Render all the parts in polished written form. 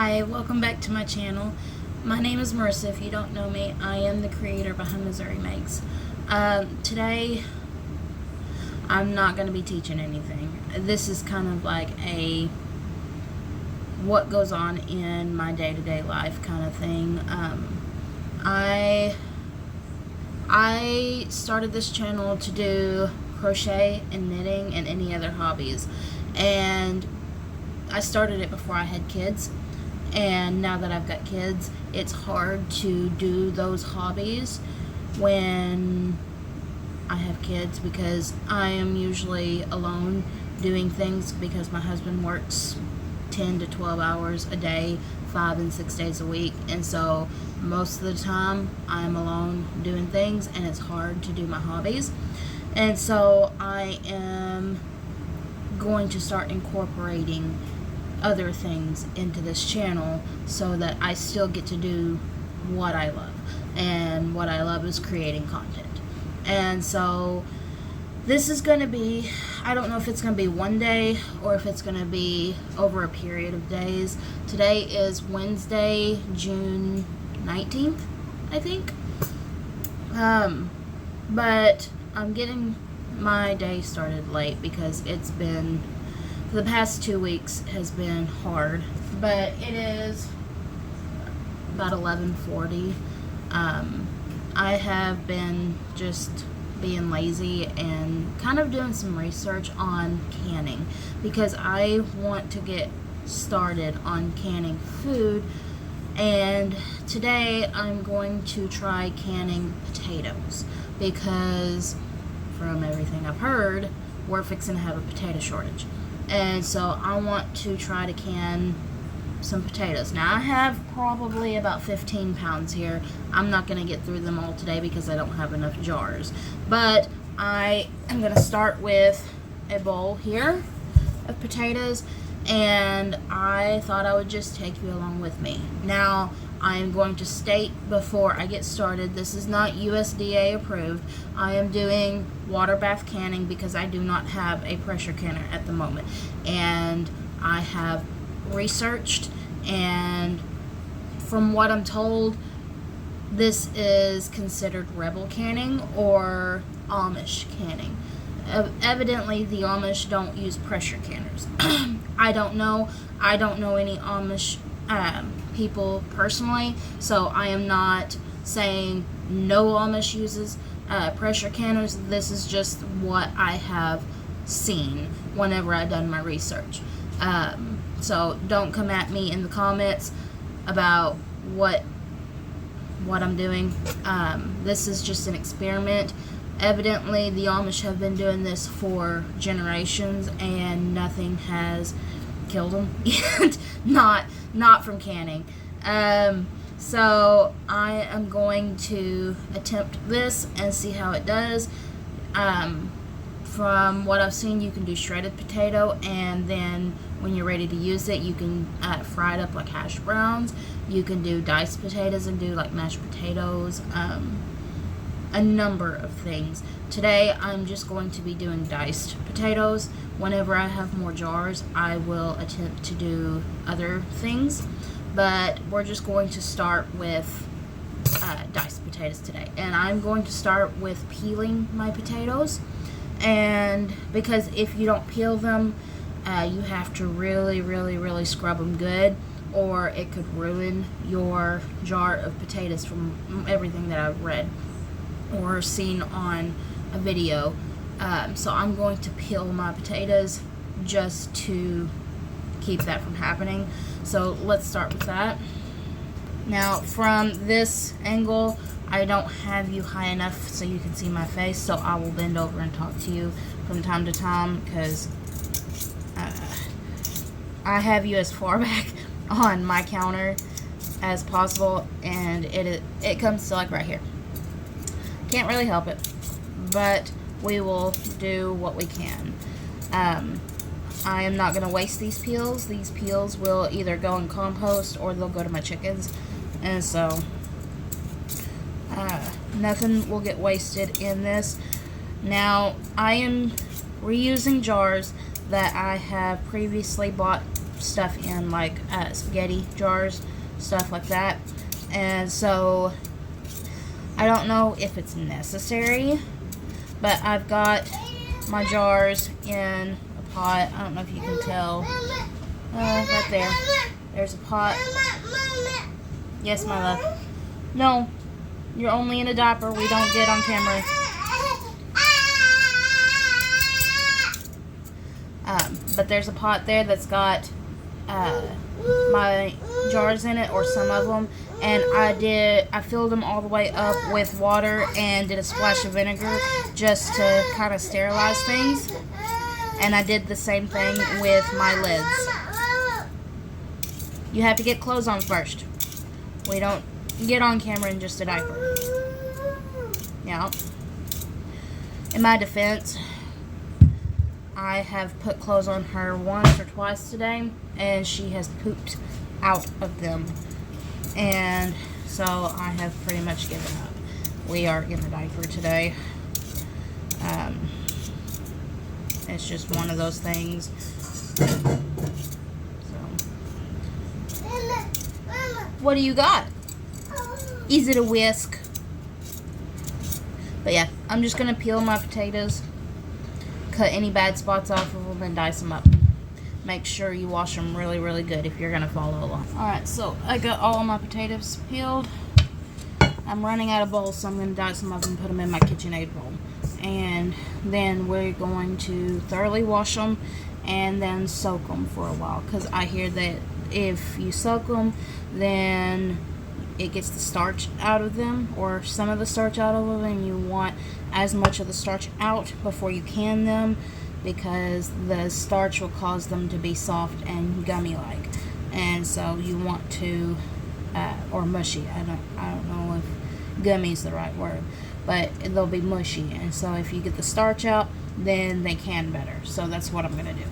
Hi, welcome back to my channel. My name is Marissa. If you don't know me, I am the creator behind Missouri Makes. Today, I'm not going to be teaching anything. This is kind of like a what goes on in my day-to-day life kind of thing. I started this channel to do crochet and knitting and any other hobbies, and I started it before I had kids, and now that I've got kids, it's hard to do those hobbies when I have kids because I am usually alone doing things because my husband works 10 to 12 hours a day, 5 and 6 days a week, and so most of the time I'm alone doing things, and it's hard to do my hobbies. And so I am going to start incorporating other things into this channel so that I still get to do what I love, and what I love is creating content. And so this is going to be, I don't know if it's going to be one day or if it's going to be over a period of days. Today is Wednesday, June 19th, I think. But I'm getting my day started late because it's been, the past 2 weeks has been hard, but it is about 11:40. I have been just being lazy and kind of doing some research on canning because I want to get started on canning food, and today I'm going to try canning potatoes because from everything I've heard, we're fixing to have a potato shortage. And so I want to try to can some potatoes. Now I have probably about 15 pounds here. I'm not going to get through them all today because I don't have enough jars. But I am going to start with a bowl here of potatoes, and I thought I would just take you along with me. Now I am going to state before I get started, this is not USDA approved. I am doing water bath canning because I do not have a pressure canner at the moment. And I have researched, and from what I'm told, this is considered rebel canning or Amish canning. Evidently the Amish don't use pressure canners. I don't know any Amish people personally, so I am not saying no Amish uses pressure canners. This is just what I have seen whenever I've done my research. So don't come at me in the comments about what I'm doing. This is just an experiment. Evidently the Amish have been doing this for generations and nothing has killed them yet. not from canning. So I am going to attempt this and see how it does. From what I've seen, you can do shredded potato, and then when you're ready to use it, you can fry it up like hash browns. You can do diced potatoes and do like mashed potatoes, a number of things. Today I'm just going to be doing diced potatoes. Whenever I have more jars, I will attempt to do other things, but we're just going to start with diced potatoes today. And I'm going to start with peeling my potatoes, and because if you don't peel them, you have to really scrub them good, or it could ruin your jar of potatoes from everything that I've read or seen on a video. So I'm going to peel my potatoes just to keep that from happening. So let's start with that. Now from this angle, I don't have you high enough so you can see my face, so I will bend over and talk to you from time to time because I have you as far back on my counter as possible, and it comes to like right here. Can't really help it, but we will do what we can. I am not going to waste these peels. These peels will either go in compost or they'll go to my chickens, and so nothing will get wasted in this. Now I am reusing jars that I have previously bought stuff in like spaghetti jars, stuff like that. And so I don't know if it's necessary, but I've got my jars in a pot. I don't know if you can tell. Right there. There's a pot. Yes, my love. No, you're only in a diaper. We don't get on camera. But there's a pot there that's got my jars in it, or some of them, and I filled them all the way up with water and did a splash of vinegar just to kind of sterilize things. And I did the same thing with my lids. You have to get clothes on first. We don't get on camera in just a diaper. Yeah. In my defense, I have put clothes on her once or twice today, and she has pooped out of them. And so I have pretty much given up. We are in a diaper today. It's just one of those things. So. What do you got? Is it a whisk? But yeah, I'm just going to peel my potatoes, cut any bad spots off of them, and dice them up. Make sure you wash them really, really good if you're going to follow along. Alright, so I got all of my potatoes peeled. I'm running out of bowls, so I'm going to dice them up and put them in my KitchenAid bowl. And then we're going to thoroughly wash them and then soak them for a while. Because I hear that if you soak them, then it gets the starch out of them, or some of the starch out of them, and you want as much of the starch out before you can them, because the starch will cause them to be soft and gummy like, and so you want to or mushy. I don't know if gummy is the right word, but they'll be mushy, and so if you get the starch out, then they can better. So that's what I'm gonna do.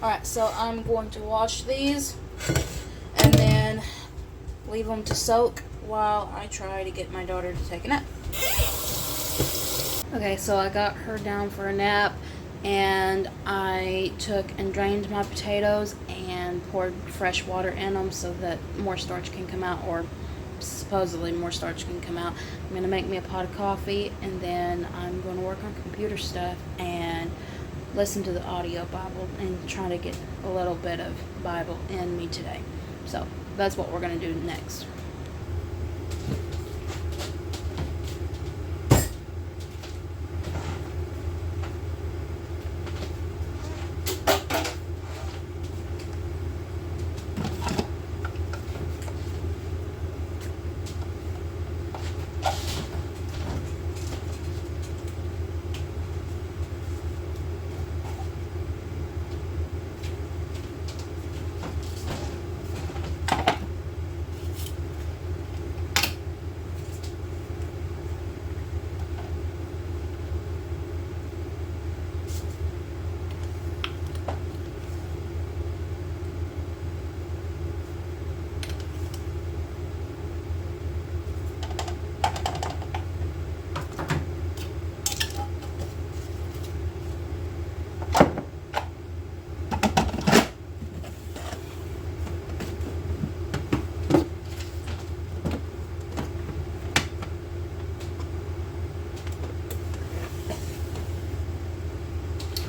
Alright, so I'm going to wash these and then leave them to soak while I try to get my daughter to take a nap. Okay, so I got her down for a nap, and I took and drained my potatoes and poured fresh water in them so that more starch can come out, or supposedly more starch can come out. I'm going to make me a pot of coffee, and then I'm going to work on computer stuff and listen to the audio Bible and try to get a little bit of Bible in me today. So that's what we're going to do next.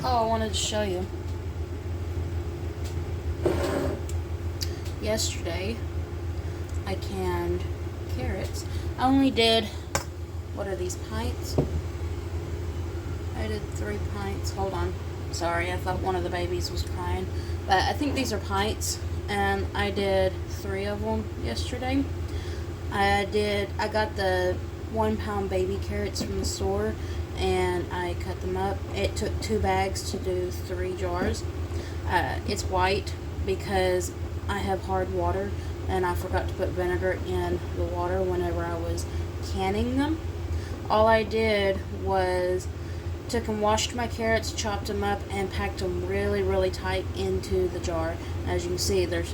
Oh, I wanted to show you. Yesterday, I canned carrots. I only did, what are these, pints? I did 3 pints. Hold on. Sorry, I thought one of the babies was crying. But I think these are pints, and I did 3 of them yesterday. I got the 1 pound baby carrots from the store, and I cut them up. It took 2 bags to do 3 jars. It's white because I have hard water, and I forgot to put vinegar in the water whenever I was canning them. All I did was took and washed my carrots, chopped them up, and packed them really, really tight into the jar. As you can see, they're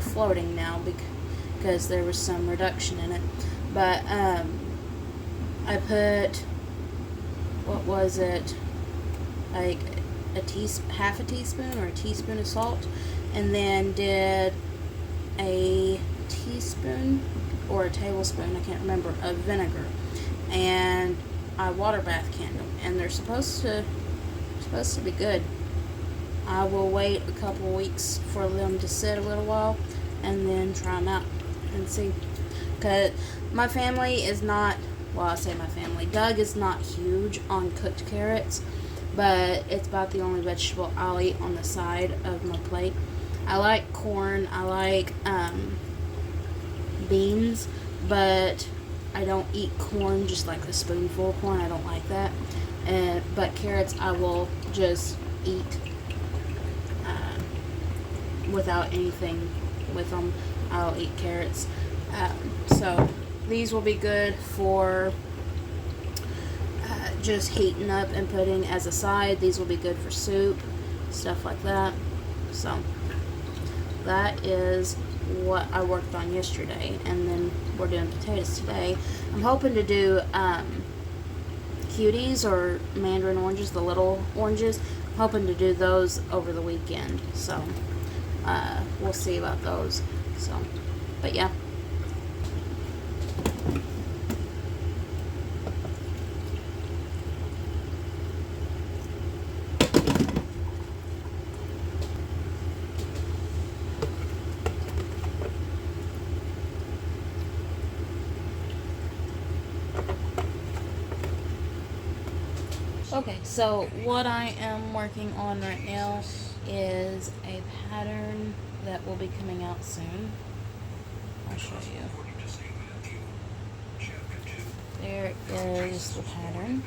floating now because there was some reduction in it. But I put, what was it, like half a teaspoon or a teaspoon of salt, and then did a teaspoon or a tablespoon, I can't remember, of vinegar, and I water bath canned them, and they're supposed to be good. I will wait a couple weeks for them to sit a little while and then try them out and see. Because my family is not, well, I say my family, Doug is not huge on cooked carrots, but it's about the only vegetable I'll eat on the side of my plate. I like corn, I like beans, but I don't eat corn just like the spoonful of corn. I don't like that. But carrots I will just eat without anything with them. I'll eat carrots. So these will be good for just heating up and putting as a side. These will be good for soup, stuff like that. So that is what I worked on yesterday, and then we're doing potatoes today. I'm hoping to do cuties or mandarin oranges, the little oranges. I'm hoping to do those over the weekend, so we'll see about those. So, but yeah. Okay, so what I am working on right now is a pattern that will be coming out soon. I'll show you. There is the pattern.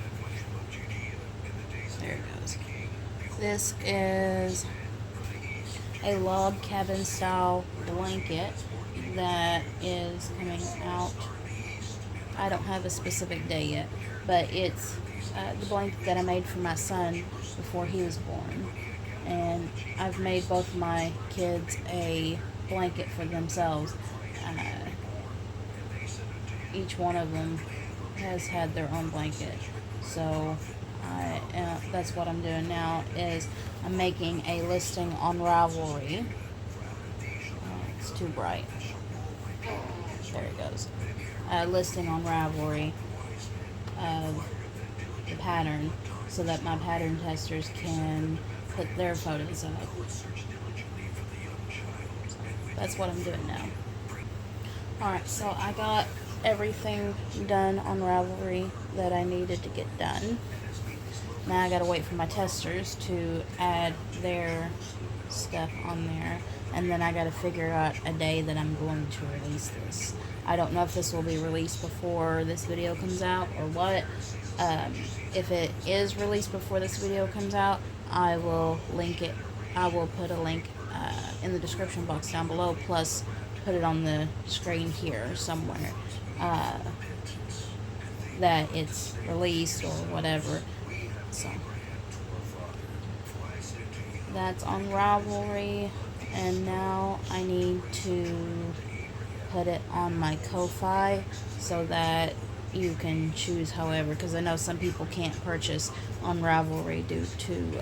There it goes. This is a log cabin style blanket that is coming out. I don't have a specific day yet, but it's the blanket that I made for my son before he was born. And I've made both of my kids a blanket for themselves. Each one of them has had their own blanket. So that's what I'm doing now, is I'm making a listing on Ravelry. It's too bright. There it goes. A listing on Ravelry of the pattern so that my pattern testers can put their photos up. So that's what I'm doing now. Alright, so I got everything done on Ravelry that I needed to get done. Now I gotta wait for my testers to add their stuff on there, and then I gotta figure out a day that I'm going to release this. I don't know if this will be released before this video comes out or what. If it is released before this video comes out, I will link it. I will put a link in the description box down below, plus put it on the screen here somewhere that it's released or whatever. So that's on Ravelry, and now I need to put it on my Ko-Fi so that you can choose however, because I know some people can't purchase on Ravelry due to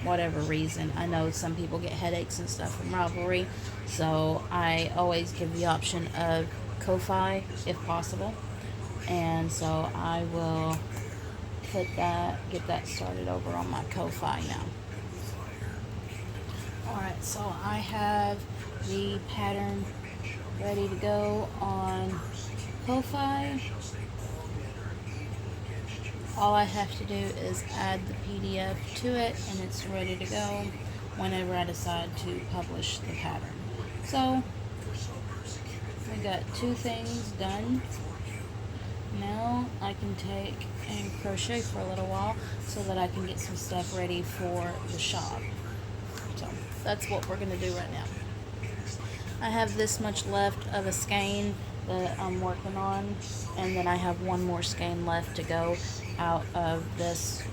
whatever reason. I know some people get headaches and stuff from Ravelry, so I always give the option of Ko-Fi if possible, and so I will get that started over on my Ko-Fi now. Alright, so I have the pattern ready to go on Ko-Fi. All I have to do is add the PDF to it, and it's ready to go whenever I decide to publish the pattern. So we got 2 things done. Now I can take and crochet for a little while so that I can get some stuff ready for the shop. So that's what we're going to do right now. I have this much left of a skein that I'm working on, and then I have one more skein left to go out of this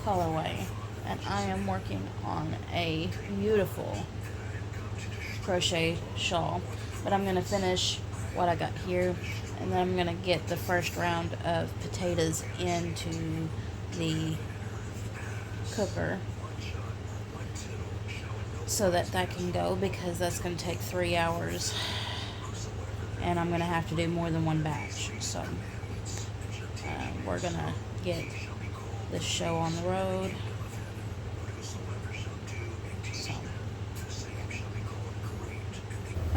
colorway, and I am working on a beautiful crochet shawl. But I'm going to finish what I got here, and then I'm going to get the first round of potatoes into the cooker so that can go, because that's going to take 3 hours, and I'm going to have to do more than one batch. So we're going to get this show on the road.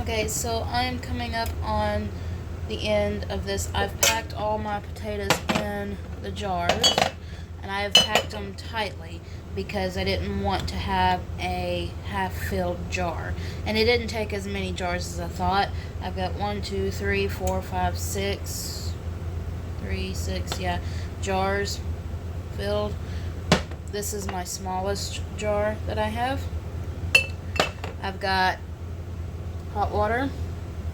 Okay, so I'm coming up on the end of this. I've packed all my potatoes in the jars, and I have packed them tightly because I didn't want to have a half-filled jar. And it didn't take as many jars as I thought. I've got 1, 2, 3, 4, 5, 6, 6, yeah, jars filled. This is my smallest jar that I have. I've got hot water,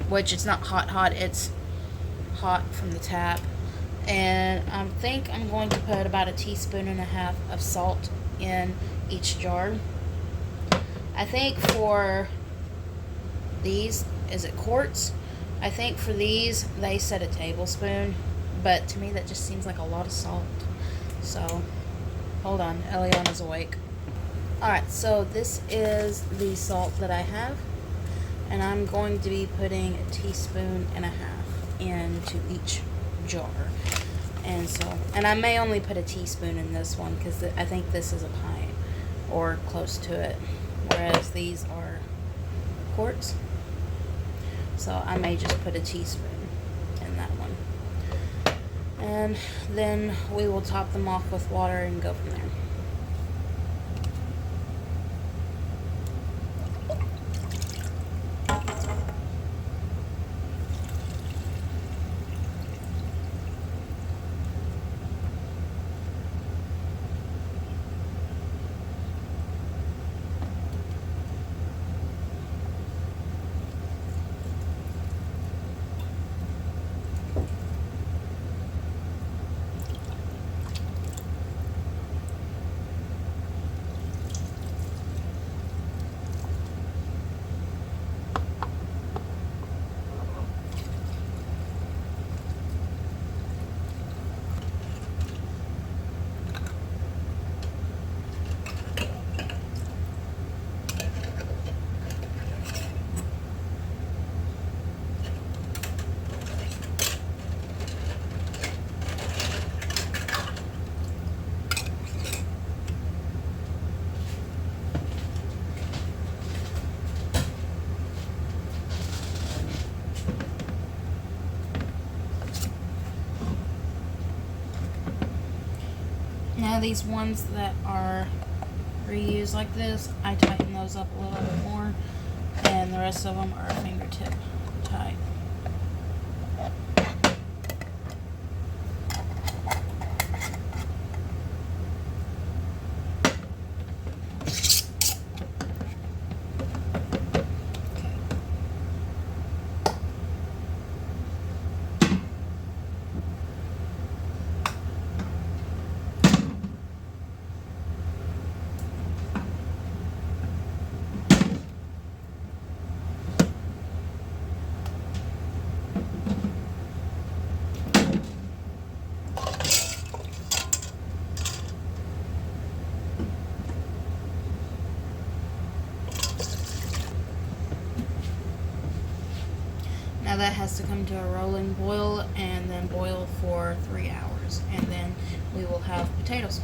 which it's not hot, it's hot from the tap. And I think I'm going to put about 1.5 teaspoons of salt in each jar. I think for these, is it quarts? I think for these, they said a tablespoon, but to me that just seems like a lot of salt. So, hold on, Eliana's awake. Alright, so this is the salt that I have, and I'm going to be putting 1.5 teaspoons into each jar. And so, and I may only put 1 teaspoon in this one because I think this is a pint or close to it, whereas these are quarts. So I may just put 1 teaspoon in that one. And then we will top them off with water and go from there. Now these ones that are reused like this, I tighten those up a little bit more, and the rest of them are fingertip tight. Now that has to come to a rolling boil and then boil for 3 hours, and then we will have potatoes.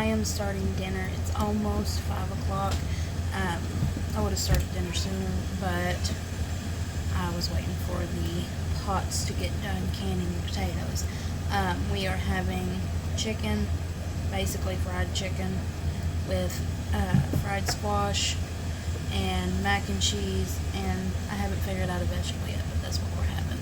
am starting dinner. It's almost 5 o'clock. I would have started dinner sooner, but I was waiting for the pots to get done canning the potatoes. We are having chicken, basically fried chicken, with fried squash and mac and cheese, and I haven't figured out a vegetable yet, but that's what we're having.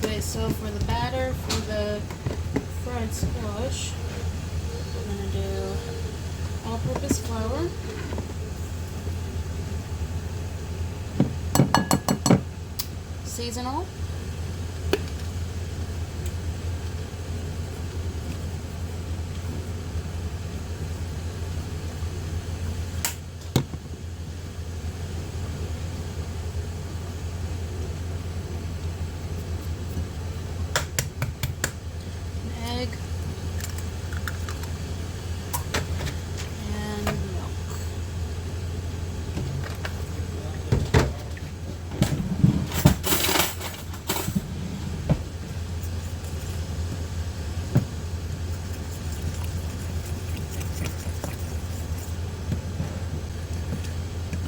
Okay, so for the batter for the fried squash, I'm going to do all-purpose flour, seasonal, egg, and milk.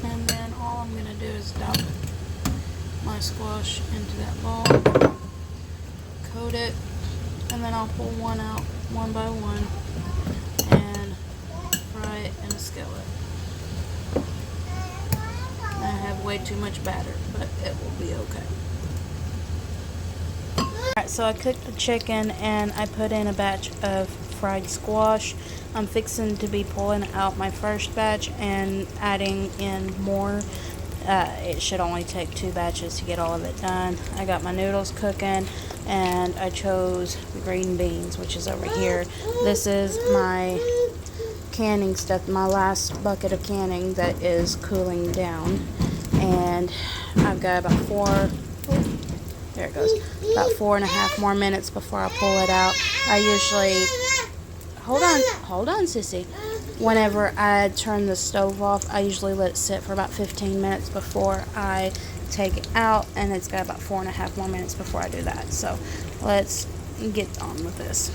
And then all I'm going to do is dump my squash into that bowl, coat it, and then I'll pull one out one by one and fry it in a skillet. I have way too much batter, but it will be okay. Alright, so I cooked the chicken and I put in a batch of fried squash. I'm fixing to be pulling out my first batch and adding in more. It should only take 2 batches to get all of it done. I got my noodles cooking, and I chose green beans, which is over here. This is my canning stuff, my last bucket of canning that is cooling down. And I've got about there it goes, about 4.5 more minutes before I pull it out. I usually, hold on, sissy. Whenever I turn the stove off, I usually let it sit for about 15 minutes before I take it out, and it's got about 4.5 more minutes before I do that. So let's get on with this.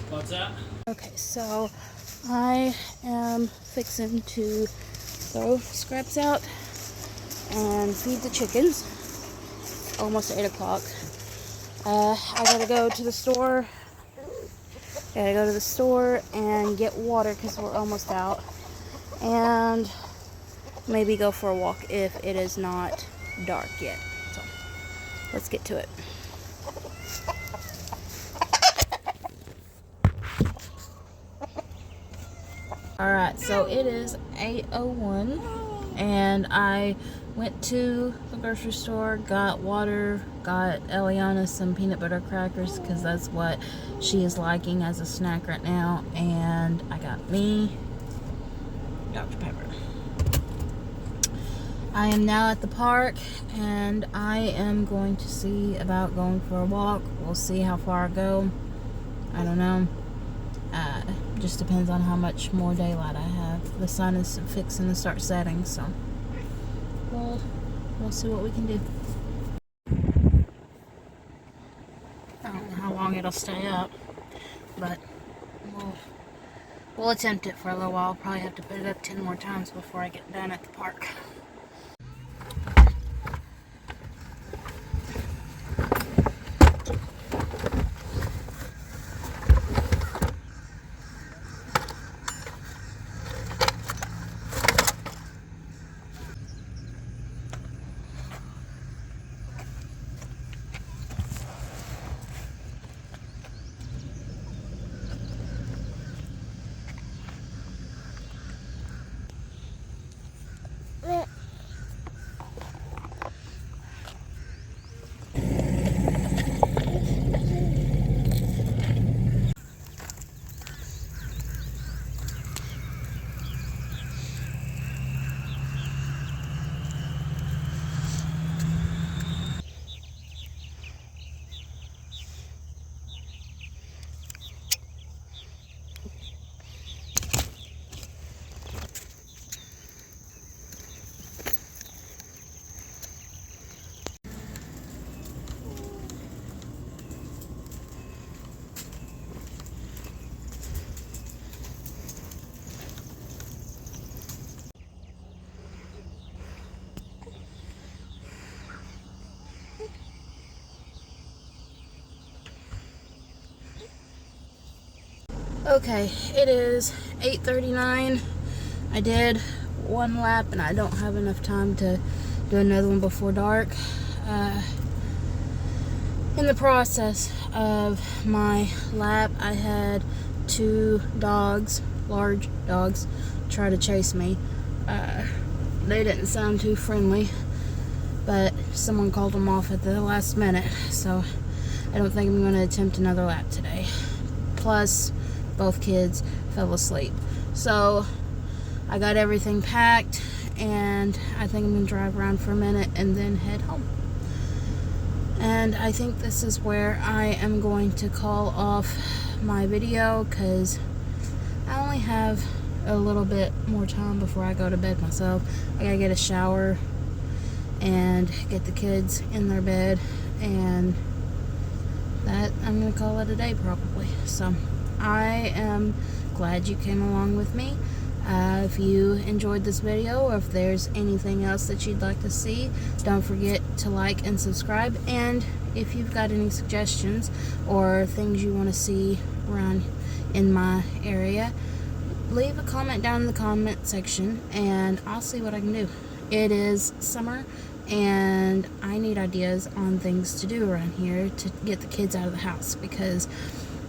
What's that? Okay, so I am fixing to throw scraps out and feed the chickens. It's almost 8 o'clock. I gotta go to the store. And get water because we're almost out. And maybe go for a walk if it is not dark yet. So let's get to it. Alright, so it is 8:01 and I Went to the grocery store, got water, got Eliana some peanut butter crackers because that's what she is liking as a snack right now, and I got me Dr. Pepper. I am now at the park, and I am going to see about going for a walk. We'll see how far I go. I don't know. Just depends on how much more daylight I have. The sun is fixing to start setting, so we'll see what we can do. I don't know how long it'll stay up, but we'll attempt it for a little while. I'll probably have to put it up 10 more times before I get done at the park. Okay, it is 8:39. I did one lap and I don't have enough time to do another one before dark. In the process of my lap, I had two dogs, large dogs, try to chase me. They didn't sound too friendly, but someone called them off at the last minute, so I don't think I'm going to attempt another lap today. Plus, both kids fell asleep. So I got everything packed, and I think I'm going to drive around for a minute and then head home. And I think this is where I am going to call off my video, because I only have a little bit more time before I go to bed myself. I gotta get a shower and get the kids in their bed, and that I'm gonna call it a day probably. So I am glad you came along with me. If you enjoyed this video, or if there's anything else that you'd like to see, don't forget to like and subscribe. And if you've got any suggestions or things you want to see around in my area, leave a comment down in the comment section and I'll see what I can do. It is summer and I need ideas on things to do around here to get the kids out of the house, because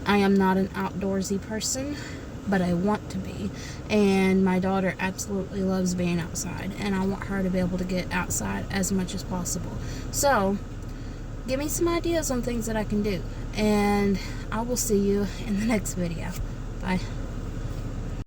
I am not an outdoorsy person, but I want to be, and my daughter absolutely loves being outside, and I want her to be able to get outside as much as possible. So give me some ideas on things that I can do, and I will see you in the next video. Bye.